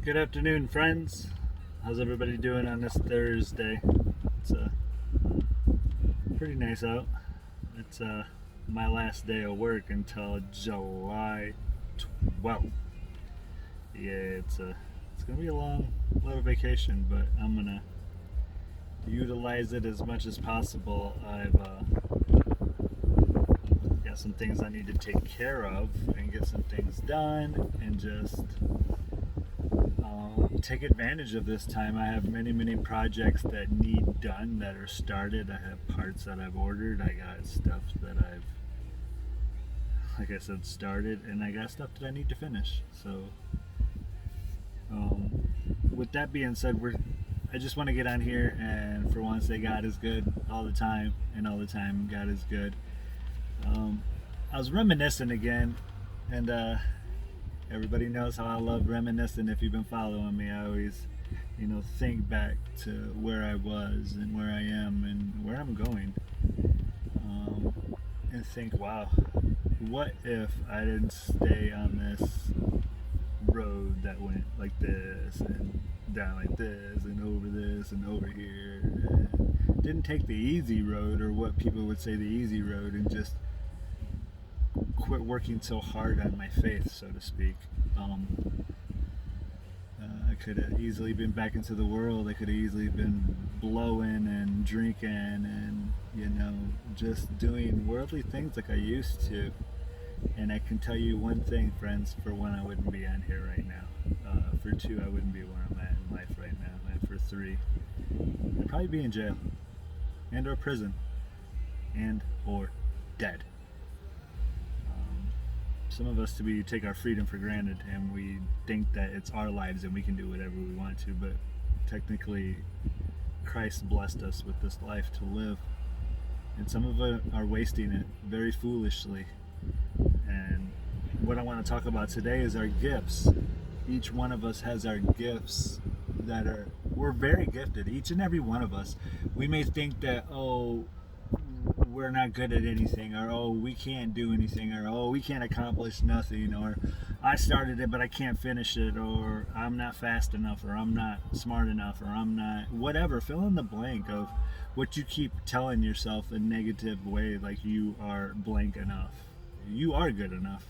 Good afternoon, friends. How's everybody doing on this Thursday? It's pretty nice out. It's my last day of work until July 12th. Yeah, it's gonna be a long little vacation, but I'm gonna utilize it as much as possible. I've got some things I need to take care of and get some things done, and just take advantage of this time. I have many projects that need done, that are started. I have parts that I've ordered. I got stuff that I've, like I said, started, and I got stuff that I need to finish. So, with that being said, I just want to get on here and for once say God is good all the time, and all the time God is good. I was reminiscing again, and everybody knows how I love reminiscing. If you've been following me, I always, think back to where I was and where I am and where I'm going, and think, wow, what if I didn't stay on this road that went like this and down like this and over this and over here, and didn't take the easy road, or what people would say the easy road, and just quit working so hard on my faith, so to speak. I could have easily been back into the world. I could have easily been blowing and drinking and, just doing worldly things like I used to. And I can tell you one thing, friends, for one, I wouldn't be on here right now. For two, I wouldn't be where I'm at in life right now. And for three, I'd probably be in jail, and or prison, and or dead. Some of us take our freedom for granted, and we think that it's our lives and we can do whatever we want to, but technically Christ blessed us with this life to live, and some of us are wasting it very foolishly. And what I want to talk about today is our gifts. Each one of us has our gifts we're very gifted, each and every one of us. We may think that, we're not good at anything, or we can't do anything, or we can't accomplish nothing, or I started it but I can't finish it, or I'm not fast enough, or I'm not smart enough, or I'm not whatever. Fill in the blank of what you keep telling yourself in a negative way, like you are blank enough. You are good enough.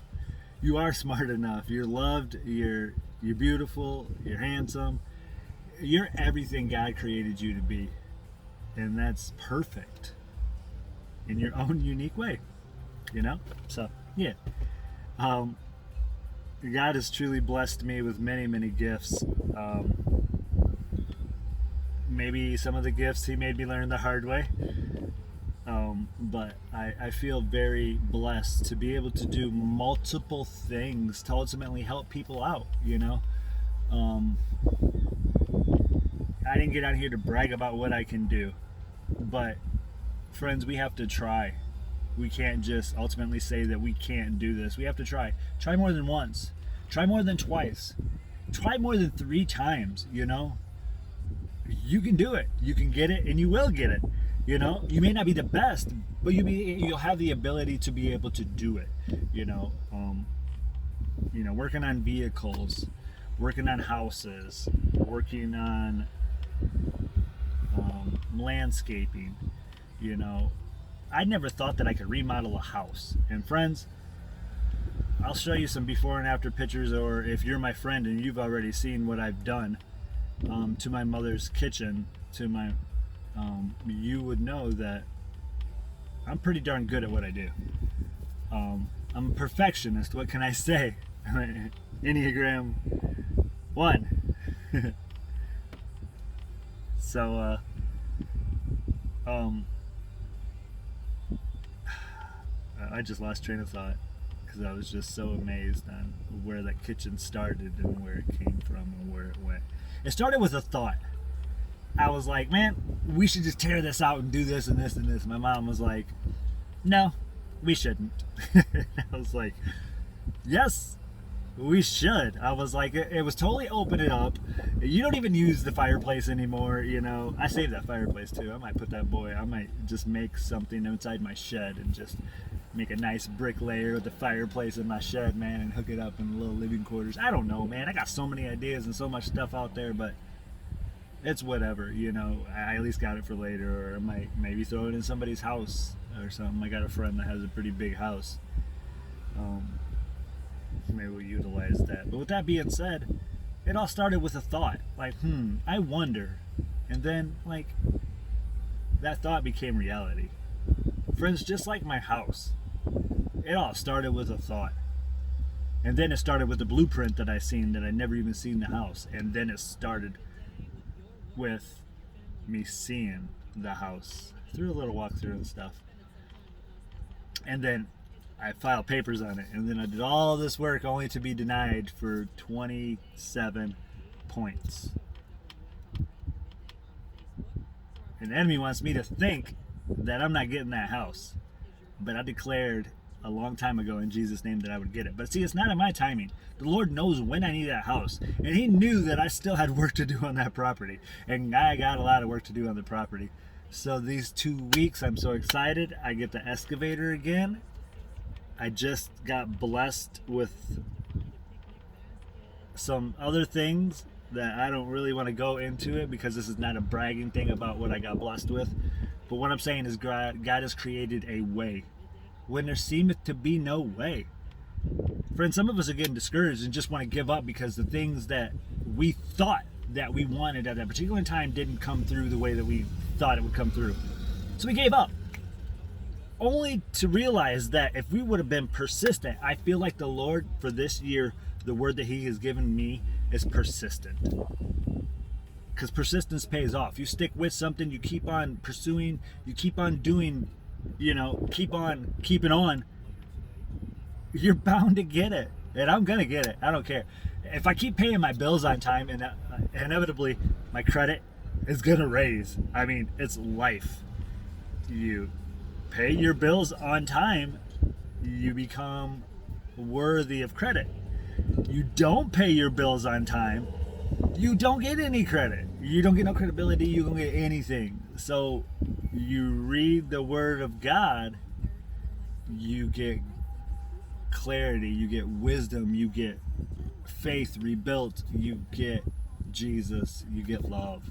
You are smart enough. You're loved. You're beautiful. You're handsome. You're everything God created you to be, and that's perfect in your own unique way, so yeah. God has truly blessed me with many gifts. Maybe some of the gifts he made me learn the hard way, but I feel very blessed to be able to do multiple things to ultimately help people out. I didn't get out here to brag about what I can do, but friends, we have to try. We can't just ultimately say that we can't do this. We have to try. Try more than once. Try more than twice. Try more than 3 times, You can do it. You can get it, and you will get it. You may not be the best, but you'll have the ability to be able to do it. Working on vehicles, working on houses, working on landscaping. I never thought that I could remodel a house. And friends, I'll show you some before and after pictures, or if you're my friend and you've already seen what I've done to my mother's kitchen, you would know that I'm pretty darn good at what I do. I'm a perfectionist. What can I say? Enneagram 1. So, I just lost train of thought because I was just so amazed on where that kitchen started and where it came from and where it went. It started with a thought. I was like, man, we should just tear this out and do this and this and this. My mom was like, no, we shouldn't. I was like, yes, we should. I was like, it was totally open it up. You don't even use the fireplace anymore, I saved that fireplace too. I might just make something inside my shed and just make a nice brick layer with the fireplace in my shed, man, and hook it up in the little living quarters. I don't know, man. I got so many ideas and so much stuff out there, but it's whatever, you know. I at least got it for later, or I might maybe throw it in somebody's house or something. I got a friend that has a pretty big house. Maybe we'll utilize that. But with that being said, it all started with a thought, like, I wonder. And then, like, that thought became reality. Friends, just like my house, it all started with a thought. And then it started with the blueprint that I seen that I never even seen the house. And then it started with me seeing the house through a little walkthrough and stuff. And then I filed papers on it. And then I did all this work only to be denied for 27 points. And the enemy wants me to think that I'm not getting that house. But I declared a long time ago in Jesus' name that I would get it. But see, it's not in my timing. The Lord knows when I need that house. And He knew that I still had work to do on that property. And I got a lot of work to do on the property. So these 2 weeks, I'm so excited. I get the excavator again. I just got blessed with some other things that I don't really want to go into it, because this is not a bragging thing about what I got blessed with. But what I'm saying is God has created a way when there seemeth to be no way. Friends, some of us are getting discouraged and just want to give up because the things that we thought that we wanted at that particular time didn't come through the way that we thought it would come through. So we gave up. Only to realize that if we would have been persistent, I feel like the Lord for this year, the word that He has given me is persistent. Because persistence pays off. You stick with something, you keep on pursuing, you keep on doing, keep on keeping on, you're bound to get it. And I'm going to get it. I don't care. If I keep paying my bills on time, and inevitably my credit is going to raise. I mean, it's life. You pay your bills on time, you become worthy of credit. You don't pay your bills on time, you don't get any credit. You don't get no credibility, you don't get anything. So you read the Word of God, you get clarity, you get wisdom, you get faith rebuilt, you get Jesus, you get love,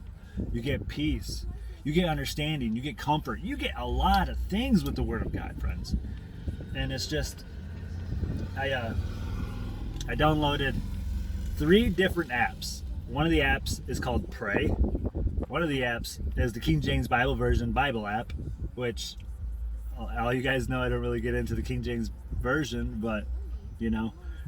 you get peace, you get understanding, you get comfort, you get a lot of things with the Word of God, friends. And it's just, I downloaded 3 different apps. One of the apps is called Pray. One of the apps is the King James Bible Version Bible app, which all you guys know I don't really get into the King James Version, but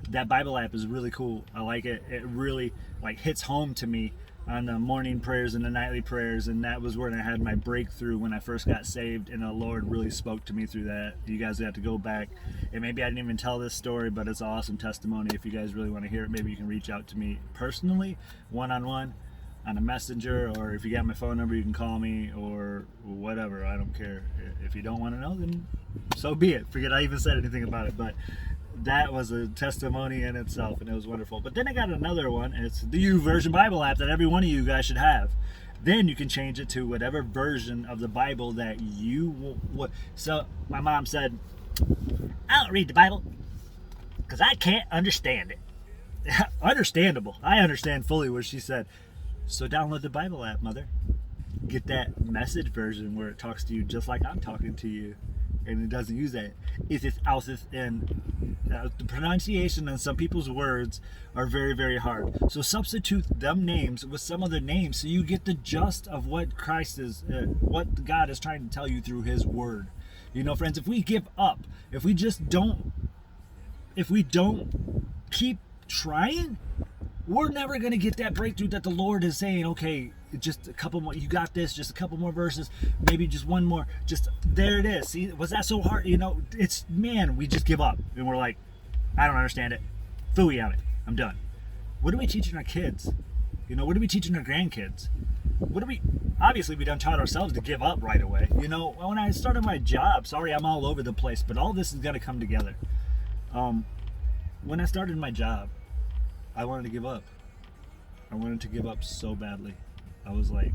that Bible app is really cool. I like it. It really hits home to me on the morning prayers and the nightly prayers, and that was where I had my breakthrough when I first got saved, and the Lord really spoke to me through that. You guys have to go back, and maybe I didn't even tell this story, but it's an awesome testimony. If you guys really want to hear it, maybe you can reach out to me personally, one-on-one, on a messenger, or if you got my phone number, you can call me, or whatever. I don't care. If you don't want to know, then so be it. Forget I even said anything about it, but that was a testimony in itself, and it was wonderful. But then I got another one, and it's the YouVersion Bible app that every one of you guys should have. Then you can change it to whatever version of the Bible that you want. So my mom said, I don't read the Bible because I can't understand it. Understandable. I understand fully what she said. So download the Bible app, mother. Get that message version where it talks to you just like I'm talking to you. And it doesn't use that. And the pronunciation on some people's words are very, very hard. So substitute them names with some other names so you get the gist of what Christ is, what God is trying to tell you through His Word. Friends, if we give up, if we don't keep trying, we're never going to get that breakthrough that the Lord is saying, okay, just a couple more, you got this, just a couple more verses, maybe just one more, just there it is. See, was that so hard? We just give up and we're like, I don't understand it. Phooey on it. I'm done. What are we teaching our kids? What are we teaching our grandkids? Obviously we done taught ourselves to give up right away. When I started my job, sorry, I'm all over the place, but all this is going to come together. When I started my job, I wanted to give up. I wanted to give up so badly. I was like,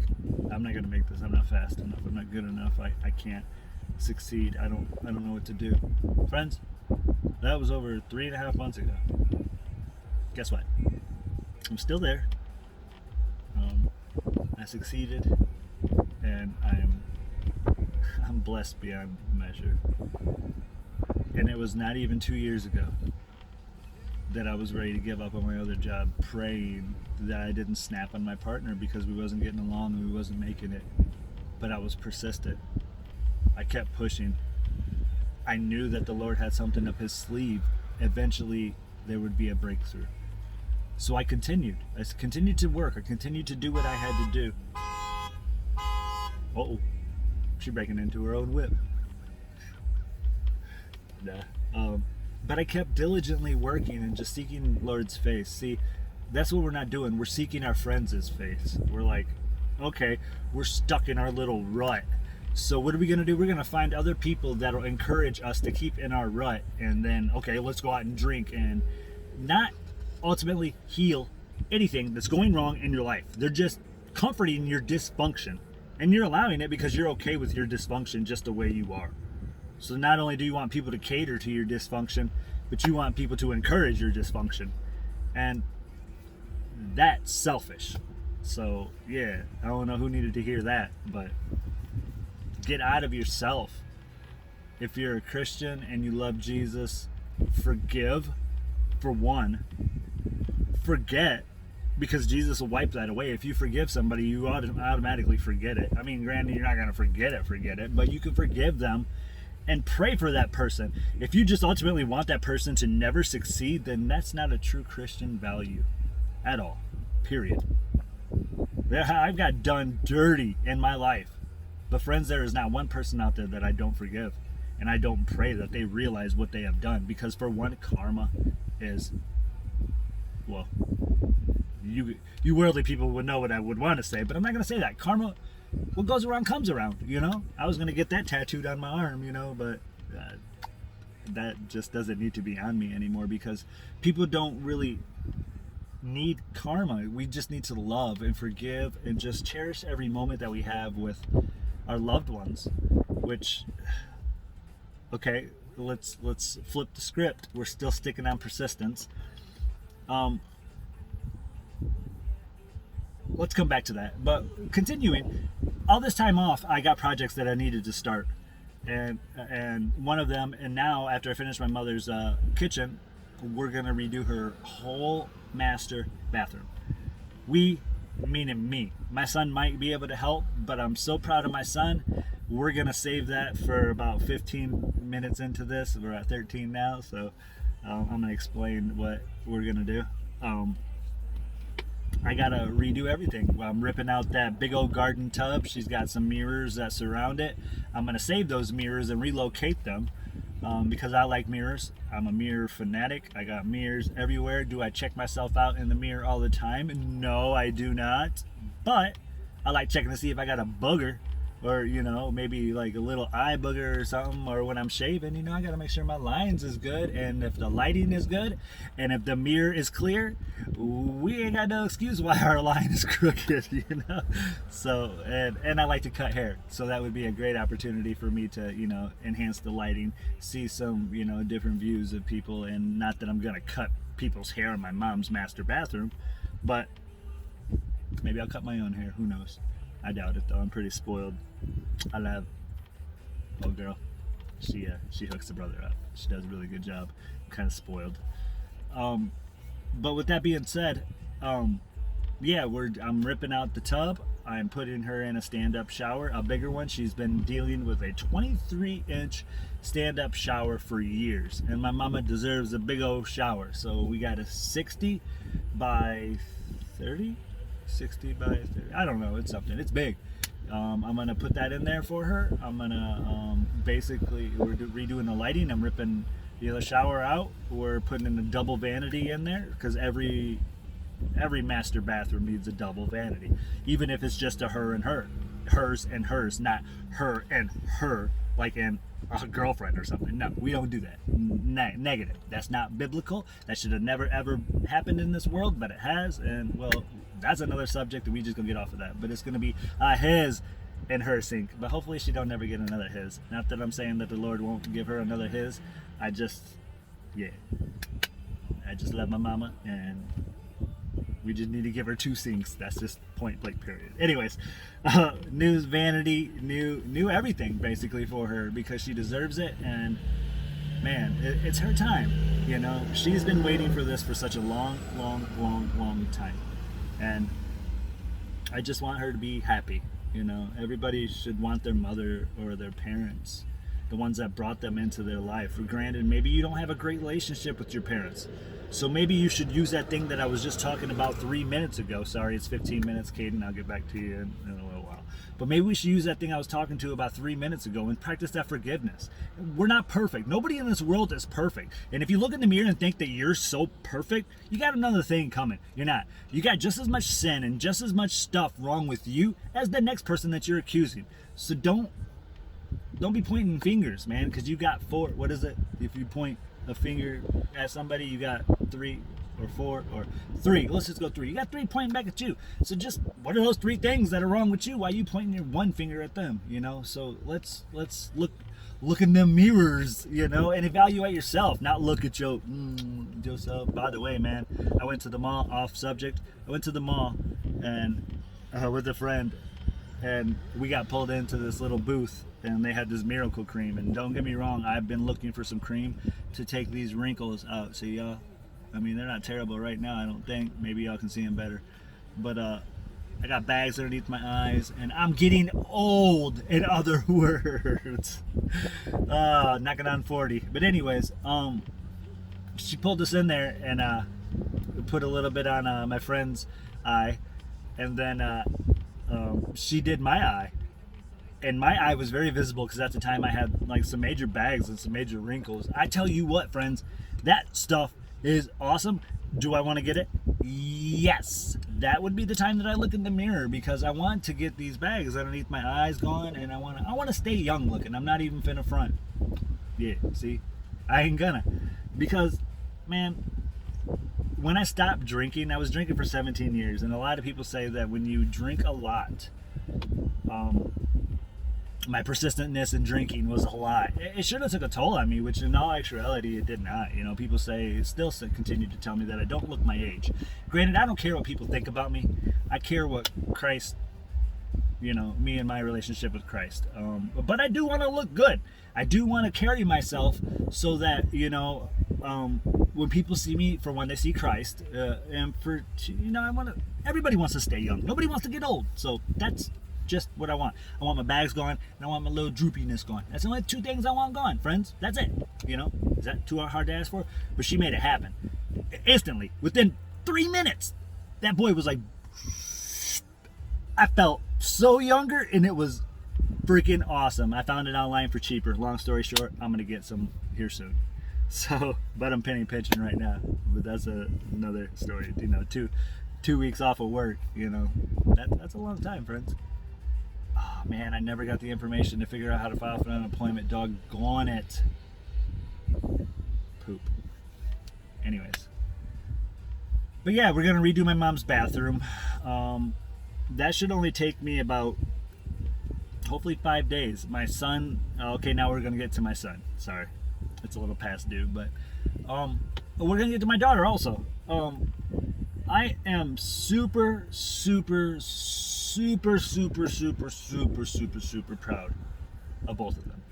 I'm not going to make this. I'm not fast enough. I'm not good enough. I can't. succeed. I don't know what to do. Friends, that was over 3.5 months ago. Guess what? I'm still there. I succeeded, and I'm blessed beyond measure. And it was not even 2 years ago that I was ready to give up on my other job, praying that I didn't snap on my partner because we wasn't getting along and we wasn't making it. But I was persistent. I kept pushing. I knew that the Lord had something up his sleeve. Eventually, there would be a breakthrough. So I continued. I continued to work. I continued to do what I had to do. Uh-oh. She's breaking into her own whip. Nah. But I kept diligently working and just seeking Lord's face. See, that's what we're not doing. We're seeking our friends' face. We're like, okay, we're stuck in our little rut. So what are we going to do? We're going to find other people that will encourage us to keep in our rut. And then, okay, let's go out and drink and not ultimately heal anything that's going wrong in your life. They're just comforting your dysfunction. And you're allowing it because you're okay with your dysfunction just the way you are. So not only do you want people to cater to your dysfunction, but you want people to encourage your dysfunction. And that's selfish. So, yeah, I don't know who needed to hear that, but get out of yourself. If you're a Christian and you love Jesus, forgive. For one, forget, because Jesus will wipe that away. If you forgive somebody, you automatically forget it. I mean, granted, you're not going to forget it, but you can forgive them and pray for that person. If you just ultimately want that person to never succeed, then that's not a true Christian value at all. Period. I've got done dirty in my life. But friends, there is not one person out there that I don't forgive. And I don't pray that they realize what they have done. Because for one, karma is, well, you worldly people would know what I would want to say, but I'm not going to say that. Karma, what goes around comes around, you know? I was going to get that tattooed on my arm, you know, but that just doesn't need to be on me anymore, because people don't really need karma. We just need to love and forgive and just cherish every moment that we have with our loved ones, which, okay, let's flip the script. We're still sticking on persistence. Let's come back to that. But continuing, all this time off, I got projects that I needed to start, and one of them, and now after I finish my mother's kitchen, we're gonna redo her whole master bathroom. We, meaning me. My son might be able to help, but I'm so proud of my son. We're gonna save that for about 15 minutes into this. We're at 13 now, so I'm gonna explain what we're gonna do. I gotta redo everything. I'm ripping out that big old garden tub. She's got some mirrors that surround it. I'm gonna save those mirrors and relocate them because I like mirrors. I'm a mirror fanatic. I got mirrors everywhere. Do I check myself out in the mirror all the time? No, I do not. But I like checking to see if I got a booger, or, you know, maybe like a little eye booger or something, or when I'm shaving, you know, I gotta make sure my lines is good, and if the lighting is good, and if the mirror is clear, we ain't got no excuse why our line is crooked, you know. So, and I like to cut hair, so that would be a great opportunity for me to, you know, enhance the lighting, see some, you know, different views of people. And not that I'm gonna cut people's hair in my mom's master bathroom, but maybe I'll cut my own hair, who knows. I doubt it though. I'm pretty spoiled. I love old girl. She hooks the brother up. She does a really good job. I'm kind of spoiled. But with that being said, yeah, I'm ripping out the tub. I'm putting her in a stand-up shower, a bigger one. She's been dealing with a 23-inch stand-up shower for years, and my mama deserves a big old shower. So we got a 60 by 30. 60 by 30, I don't know, it's something, it's big. I'm gonna put that in there for her. I'm gonna basically, we're redoing the lighting. I'm ripping the other shower out. We're putting in a double vanity in there, because every master bathroom needs a double vanity, even if it's just a her and her, hers and hers, not her and her, like in a girlfriend or something. No, we don't do that. Negative. That's not biblical. That should have never ever happened in this world, but it has. And well, that's another subject, and we just gonna get off of that. But it's gonna be his and her sink. But hopefully she don't never get another his. Not that I'm saying that the Lord won't give her another his. I just love my mama, and we just need to give her 2 sinks. That's just point blank period. Anyways, new vanity, new everything basically for her, because she deserves it. And man, it's her time. You know, she's been waiting for this for such a long time, and I just want her to be happy. You know, everybody should want their mother or their parents, the ones that brought them into their life. For granted, maybe you don't have a great relationship with your parents, so maybe you should use that thing that I was just talking about 3 minutes ago. Sorry, it's 15 minutes, Caden. I'll get back to you in a little while. But maybe we should use that thing I was talking to about 3 minutes ago and practice that forgiveness. We're not perfect. Nobody in this world is perfect. And if you look in the mirror and think that you're so perfect, you got another thing coming. You're not. You got just as much sin and just as much stuff wrong with you as the next person that you're accusing. So don't be pointing fingers, man, because you got 4. What is it? If you point a finger at somebody, you got 3 or 4 or 3. Let's just go 3. You got 3 pointing back at you. So just, what are those 3 things that are wrong with you? Why are you pointing your one finger at them? You know, so let's look in them mirrors, you know, and evaluate yourself, not look at yourself. By the way, man, I went to the mall, off subject. I went to the mall and with a friend, and we got pulled into this little booth, and they had this miracle cream. And don't get me wrong, I've been looking for some cream to take these wrinkles out. So y'all, I mean, they're not terrible right now, I don't think. Maybe y'all can see them better. But I got bags underneath my eyes, and I'm getting old, in other words. Knocking on 40. But anyways, she pulled us in there and put a little bit on my friend's eye, and then she did my eye. And my eye was very visible because at the time I had like some major bags and some major wrinkles. I tell you what, friends, that stuff is awesome. Do I want to get it? Yes. That would be the time that I look in the mirror, because I want to get these bags underneath my eyes gone, and I want to stay young looking. I'm not even finna front. Yeah, see? I ain't gonna. Because, man, when I stopped drinking, I was drinking for 17 years, and a lot of people say that when you drink a lot, my persistentness in drinking was a lot. It should have took a toll on me, which in all actuality it did not. You know, people still continue to tell me that I don't look my age. Granted, I don't care what people think about me. I care what Christ, you know, me and my relationship with Christ. But I do want to look good. I do want to carry myself so that, you know, when people see me, for one, they see Christ, and for, you know, everybody wants to stay young. Nobody wants to get old. So that's just what I want. I want my bags gone, and I want my little droopiness gone. That's the only 2 things I want gone, friends. That's it. You know, is that too hard to ask for? But she made it happen instantly. Within 3 minutes, that boy was like, I felt so younger, and it was freaking awesome. I found it online for cheaper. Long story short, I'm gonna get some here soon. So, but I'm penny pinching right now. But that's another story. You know, two weeks off of work. You know, that's a long time, friends. Oh man, I never got the information to figure out how to file for unemployment. Doggone it. Poop. Anyways. But yeah, we're going to redo my mom's bathroom. That should only take me about, hopefully, 5 days. My son, okay, now we're going to get to my son. Sorry. It's a little past due, but we're going to get to my daughter also. I am super proud of both of them.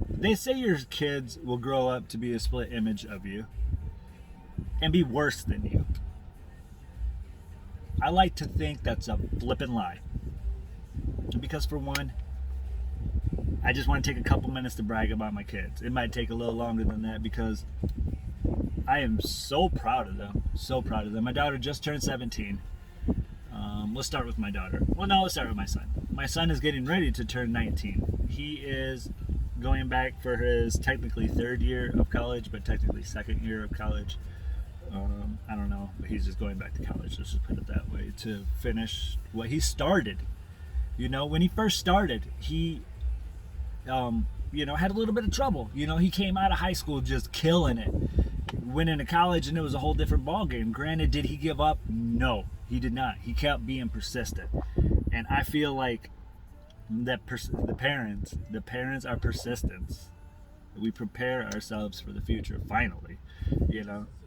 They say your kids will grow up to be a split image of you and be worse than you. I like to think that's a flippin' lie. Because for one, I just want to take a couple minutes to brag about my kids. It might take a little longer than that because I am so proud of them. So proud of them. My daughter just turned 17. Let's start with my daughter. Well, no, let's start with my son. My son is getting ready to turn 19. He is going back for his technically 3rd year of college, but technically 2nd year of college. I don't know, but he's just going back to college, let's just put it that way, to finish what he started. You know, when he first started, he you know, had a little bit of trouble. You know, he came out of high school just killing it. went into college and it was a whole different ball game. Granted, did he give up? No, he did not. He kept being persistent, and I feel like that the parents are persistence. We prepare ourselves for the future. Finally,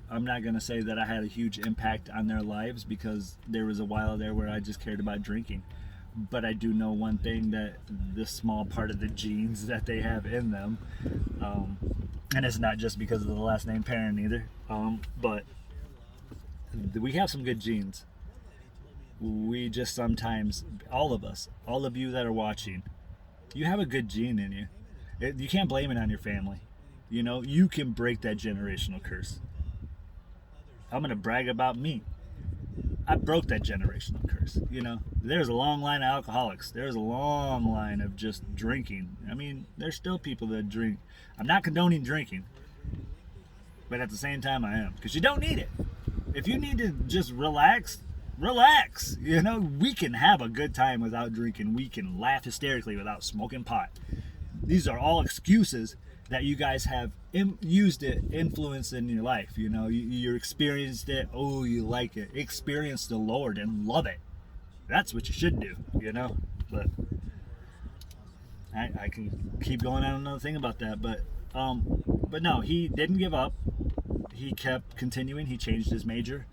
I'm not gonna say that I had a huge impact on their lives, because there was a while there where I just cared about drinking. But I do know one thing, that this small part of the genes that they have in them, and it's not just because of the last name Perrin either, but we have some good genes. We just sometimes, all of us, all of you that are watching, you have a good gene in you. You can't blame it on your family. You can break that generational curse. I'm going to brag about me. I broke that generational curse. There's a long line of alcoholics. There's a long line of just drinking. I mean, there's still people that drink. I'm not condoning drinking, but at the same time I am, because you don't need it. If you need to just relax. We can have a good time without drinking. We can laugh hysterically without smoking pot. These are all excuses that you guys have used it, influenced in your life. You experienced it. Oh, you like it. Experience the Lord and love it. That's what you should do. But I can keep going on another thing about that. But no, he didn't give up. He kept continuing. He changed his major.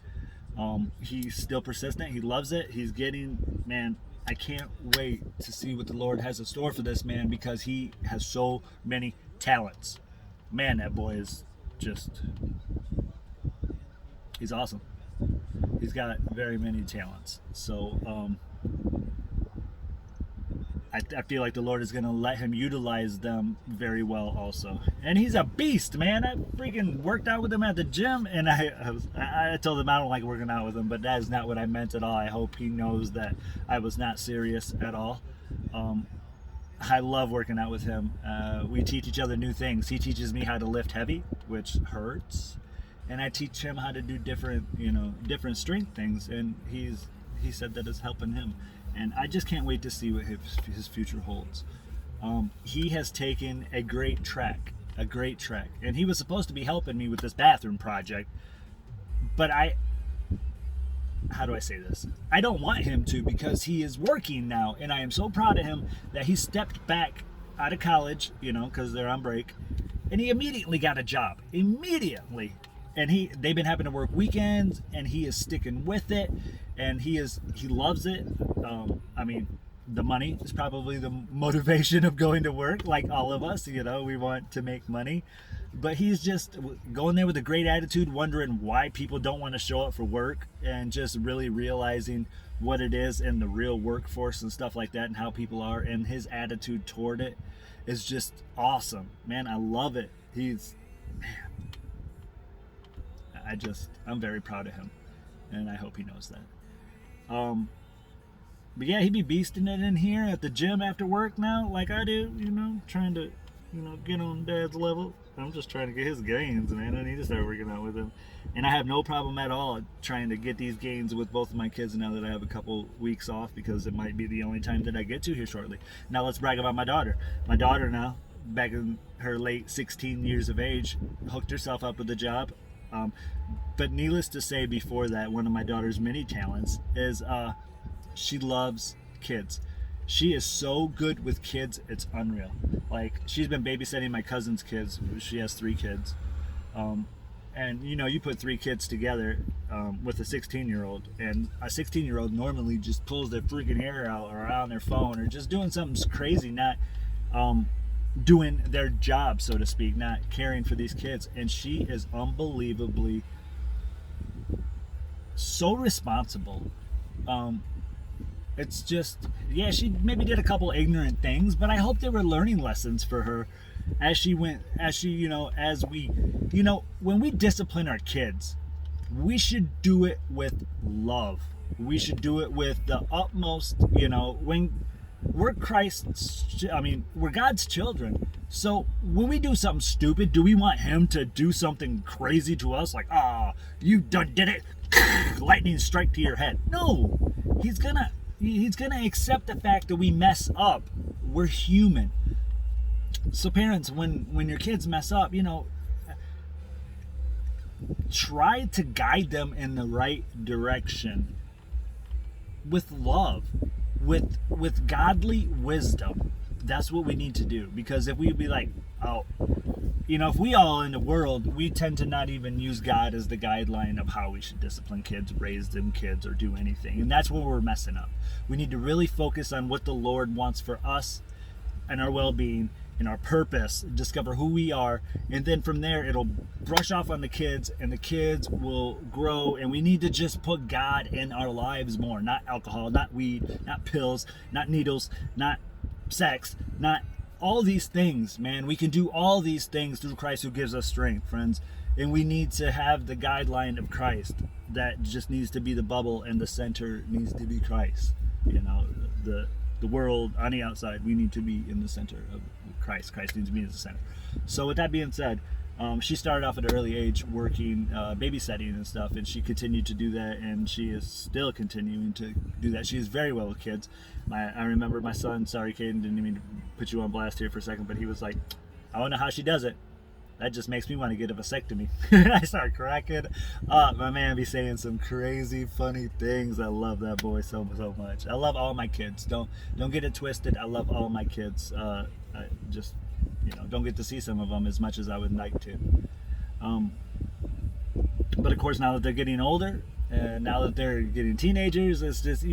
He's still persistent. He loves it. He's getting, man, I can't wait to see what the Lord has in store for this man, because he has so many talents. Man, that boy is just, he's awesome. He's got very many talents. So, I feel like the Lord is going to let him utilize them very well also. And he's a beast, man. I freaking worked out with him at the gym, and I told him I don't like working out with him, but that is not what I meant at all. I hope he knows that I was not serious at all. I love working out with him. We teach each other new things. He teaches me how to lift heavy, which hurts, and I teach him how to do different strength things, and he said that it's helping him. And I just can't wait to see what his future holds. He has taken a great track, and he was supposed to be helping me with this bathroom project, but how do I say this? I don't want him to, because he is working now, and I am so proud of him that he stepped back out of college, because they're on break, and he immediately got a job. Immediately. And they've been having to work weekends, and he is sticking with it, and he loves it. I mean, the money is probably the motivation of going to work, like all of us. We want to make money, but he's just going there with a great attitude, wondering why people don't want to show up for work, and just really realizing what it is in the real workforce and stuff like that, and how people are, and his attitude toward it is just awesome, man. I love it. I'm very proud of him, and I hope he knows that. But yeah, he'd be beasting it in here at the gym after work now, like I do, trying to, get on Dad's level. I'm just trying to get his gains, man. I need to start working out with him. And I have no problem at all trying to get these gains with both of my kids now that I have a couple weeks off, because it might be the only time that I get to here shortly. Now let's brag about my daughter. My daughter now, back in her late 16 years of age, hooked herself up with a job. But needless to say, before that, one of my daughter's many talents is she loves kids. She is so good with kids, it's unreal. Like, she's been babysitting my cousin's kids. She has 3 kids. And you put 3 kids together with a 16-year-old, and a 16-year-old normally just pulls their freaking hair out, or on their phone, or just doing something crazy, not doing their job, so to speak, not caring for these kids. And she is unbelievably so responsible. It's just, yeah, she maybe did a couple ignorant things, but I hope they were learning lessons for her as we, when we discipline our kids, we should do it with love. We should do it with the utmost, when we're we're God's children. So when we do something stupid, do we want him to do something crazy to us? Like, you done did it. Lightning strike to your head. No, he's gonna accept the fact that we mess up. We're human. So parents, when your kids mess up, try to guide them in the right direction with love, with godly wisdom. That's what we need to do. Because if we be like, oh, if we all in the world, we tend to not even use God as the guideline of how we should discipline kids, raise them kids, or do anything. And that's where we're messing up. We need to really focus on what the Lord wants for us and our well-being and our purpose, discover who we are, and then from there it'll brush off on the kids, and the kids will grow. And we need to just put God in our lives more, not alcohol, not weed, not pills, not needles, not sex, not all these things. Man, we can do all these things through Christ who gives us strength, friends. And we need to have the guideline of Christ. That just needs to be the bubble, and the center needs to be Christ. The world on the outside, we need to be in the center of Christ. Christ needs to be in the center. So with that being said, she started off at an early age working babysitting and stuff, and she continued to do that, and she is still continuing to do that. She is very well with kids. I remember my son, sorry Caden, didn't mean to put you on blast here for a second, but he was like, I don't know how she does it. That just makes me want to get a vasectomy. I start cracking up. My man be saying some crazy funny things. I love that boy so much. I love all my kids. Don't get it twisted. I love all my kids. I just don't get to see some of them as much as I would like to. But of course, now that they're getting older, and now that they're getting teenagers, it's just,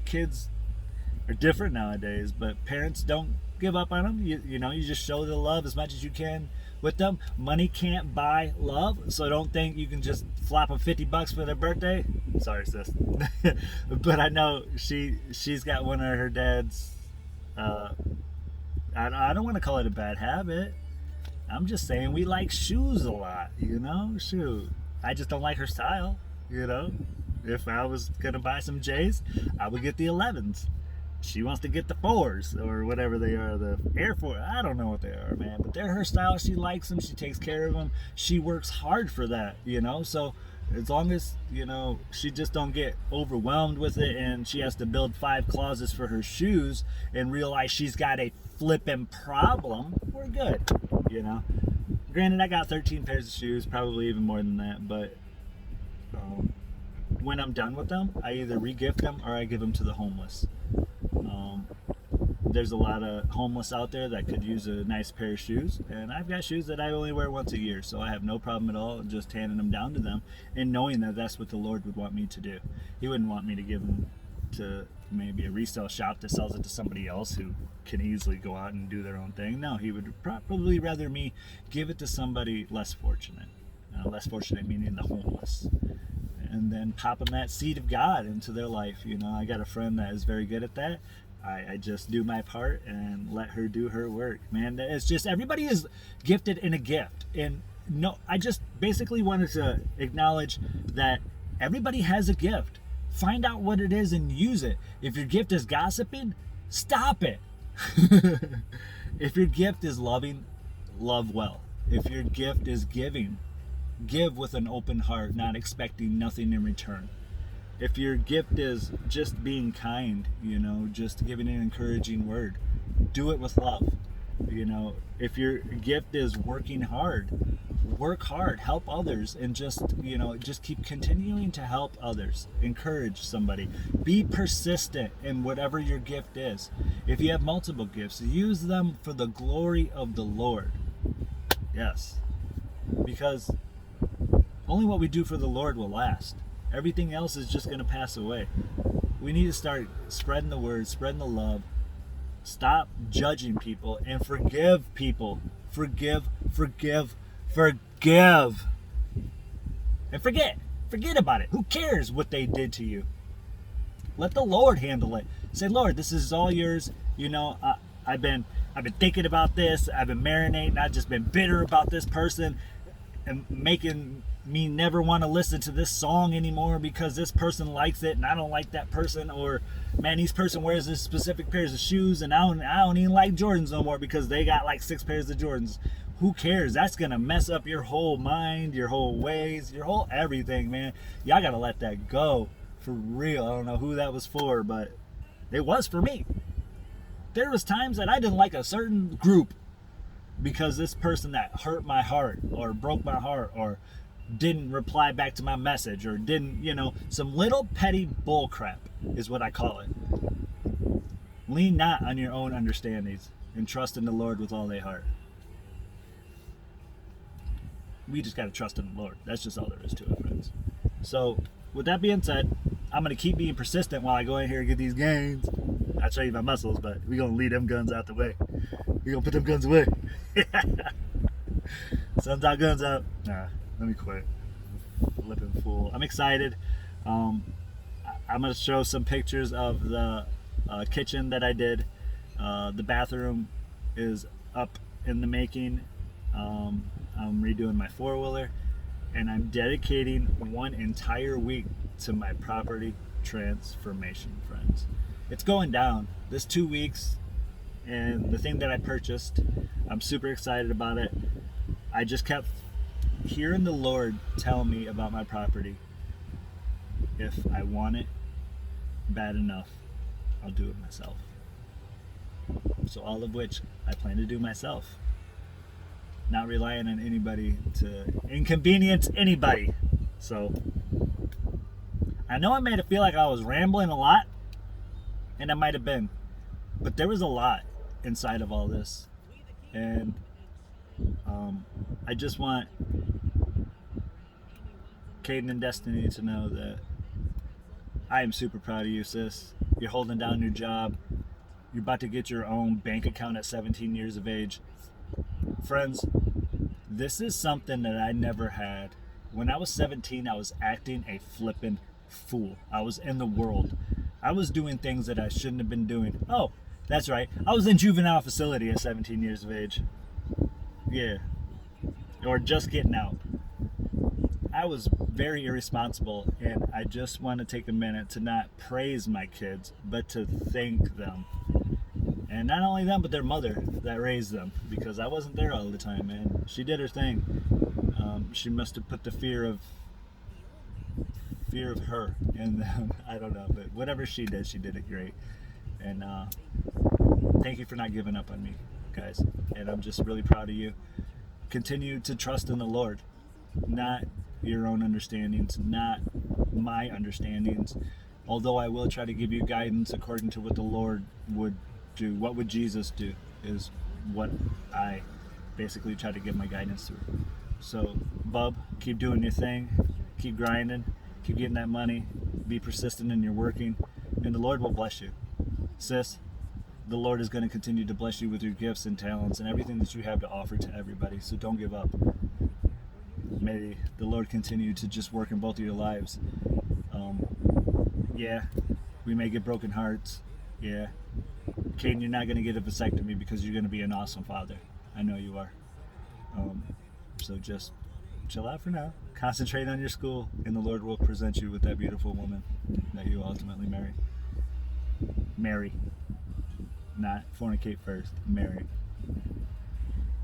kids are different nowadays. But parents, don't give up on them. You just show the love as much as you can with them. Money can't buy love, so don't think you can just flop them $50 for their birthday. Sorry, sis. But I know she's got one of her dad's, I don't want to call it a bad habit. I'm just saying we like shoes a lot, shoot. I just don't like her style, If I was going to buy some J's, I would get the 11s. She wants to get the 4s or whatever they are, the Air Force. I don't know what they are, man, but they're her style. She likes them. She takes care of them. She works hard for that, So as long as, she just don't get overwhelmed with it, and she has to build 5 closets for her shoes and realize she's got a flipping problem, we're good, Granted, I got 13 pairs of shoes, probably even more than that, but when I'm done with them, I either re-gift them or I give them to the homeless. There's a lot of homeless out there that could use a nice pair of shoes, and I've got shoes that I only wear once a year, so I have no problem at all just handing them down to them and knowing that that's what the Lord would want me to do. He wouldn't want me to give them to maybe a resale shop that sells it to somebody else who can easily go out and do their own thing. No, he would probably rather me give it to somebody less fortunate. Less fortunate meaning the homeless. And then pop them that seed of God into their life. I got a friend that is very good at that. I just do my part and let her do her work. Man, it's just, everybody is gifted in a gift. And no, I just basically wanted to acknowledge that everybody has a gift. Find out what it is and use it. If your gift is gossiping, stop it. If your gift is loving, love well. If your gift is giving, give with an open heart, not expecting nothing in return. If your gift is just being kind, just giving an encouraging word, do it with love. If your gift is working hard, work hard, help others, and just keep continuing to help others. Encourage somebody. Be persistent in whatever your gift is. If you have multiple gifts, use them for the glory of the Lord. Yes. Because only what we do for the Lord will last. Everything else is just going to pass away. We need to start spreading the word, spreading the love. Stop judging people and forgive people. Forgive. And forget about it. Who cares what they did to you? Let the Lord handle it. Say, Lord, this is all yours. I've been thinking about this. I've been marinating. I've just been bitter about this person and making me never want to listen to this song anymore because this person likes it and I don't like that person. Or, man, this person wears this specific pairs of shoes and I don't even like Jordans no more because they got like 6 pairs of Jordans. Who cares? That's going to mess up your whole mind, your whole ways, your whole everything, man. Y'all got to let that go. For real. I don't know who that was for, but it was for me. There was times that I didn't like a certain group because this person that hurt my heart or broke my heart or didn't reply back to my message or didn't, some little petty bull crap is what I call it. Lean not on your own understandings and trust in the Lord with all thy heart. We just got to trust in the Lord. That's just all there is to it, friends. So, with that being said, I'm going to keep being persistent while I go in here and get these gains. I'll show you my muscles, but we're going to leave them guns out the way. We're going to put them guns away. Sun's out, guns out. Nah, let me quit. Flipping fool. I'm excited. I'm going to show some pictures of the kitchen that I did. The bathroom is up in the making. I'm redoing my four-wheeler, and I'm dedicating one entire week to my property transformation, friends. It's going down this 2 weeks, and the thing that I purchased, I'm super excited about it. I just kept hearing the Lord tell me about my property. If I want it bad enough, I'll do it myself. So all of which I plan to do myself. Not relying on anybody to inconvenience anybody. So I know I made it feel like I was rambling a lot, and I might have been, but there was a lot inside of all this, and I just want Caden and Destiny to know that I am super proud of you, sis. You're holding down your job. You're about to get your own bank account at 17 years of age. Friends, this is something that I never had. When I was 17, I was acting a flippin' fool. I was in the world. I was doing things that I shouldn't have been doing. Oh, that's right. I was in juvenile facility at 17 years of age. Yeah. Or just getting out. I was very irresponsible, and I just want to take a minute to not praise my kids, but to thank them. And not only them, but their mother that raised them, because I wasn't there all the time, man. She did her thing. She must have put the fear of her in them. I don't know, but whatever she did it great. And thank you for not giving up on me, guys. And I'm just really proud of you. Continue to trust in the Lord, not your own understandings, not my understandings. Although I will try to give you guidance according to what the Lord would do. What would Jesus do is what I basically try to give my guidance through. So, bub, keep doing your thing, keep grinding, keep getting that money, be persistent in your working, and the Lord will bless you. Sis, the Lord is going to continue to bless you with your gifts and talents and everything that you have to offer to everybody, so don't give up. May the Lord continue to just work in both of your lives. Yeah, we may get broken hearts. Yeah. Caden, you're not going to get a vasectomy because you're going to be an awesome father. I know you are. So just chill out for now. Concentrate on your school, and the Lord will present you with that beautiful woman that you ultimately marry. Marry. Not fornicate first. Marry.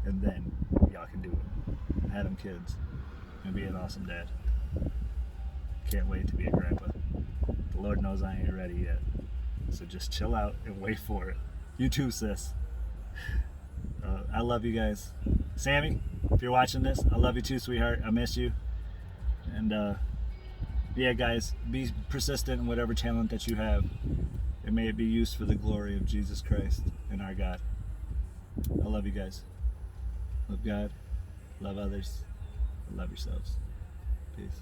And then y'all can do it. Have them kids. And be an awesome dad. Can't wait to be a grandpa. The Lord knows I ain't ready yet. So just chill out and wait for it. You too, sis. I love you guys. Sammy, if you're watching this, I love you too, sweetheart. I miss you. And yeah, guys, be persistent in whatever talent that you have. And may it be used for the glory of Jesus Christ and our God. I love you guys. Love God. Love others. Love yourselves. Peace.